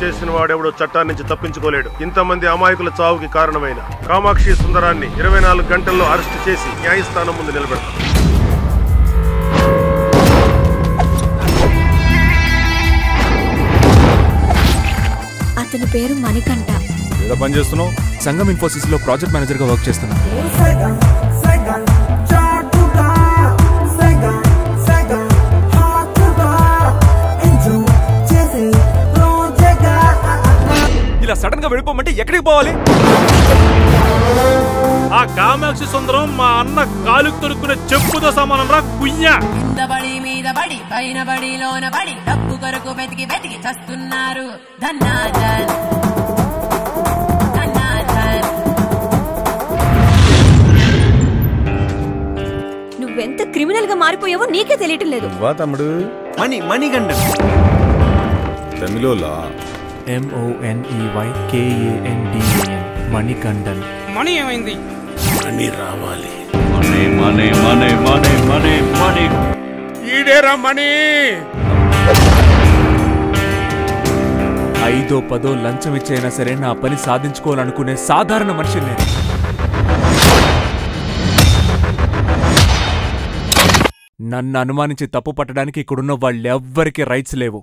చేసిన వాడెవడో చట్టాన్ని నుంచి తప్పించుకోలేడు. ఇంతమంది అమాయకుల చావుకి కారణమైన కామాక్షి సుందరాన్ని 24 గంటల్లో అరెస్ట్ చేసి న్యాయస్థానం ముందు నిలబెడతాం. అతని పేరు మణికంఠ. ఏదో పని చేస్తున్నావు? సంగం ఇన్ఫోసిస్ లో ప్రాజెక్ట్ మేనేజర్ గా వర్క్ చేస్తున్నా. ఇలా సడన్ గా వెళ్ళిపోమంటే ఎక్కడికి పోవాలి? ఆ కామాక్షి సుందరం మా అన్న కాలుకు తొడుక్కునే చెప్పుతో సమానం రా కుయ్య. మీద బడి పైన బడి లోన బడి డబ్బు కొరకు వెతికి వెతికి చస్తున్నారు. ధన్నాధన్ ధన్నాధన్. నువ్వెంత క్రిమినల్ గా మారిపోయావో నీకే తెలియటం లేదు. వా తమ్ముడు. మణికంఠన్ తమిళోలా MONEYKANDAN మణికంఠన్. మణి ఏమైంది? మణి రావాలి. మణి ఈడేరా మణి. 5ో 10ో లంచం ఇచ్చైనా సరే నా పని సాధించుకోవాలనుకునే సాధారణ మనిషిని నేను. నన్ను అనుమానించి తప్పు పట్టడానికి ఇక్కడున్న వాళ్ళెవ్వరికీ రైట్స్ లేవు.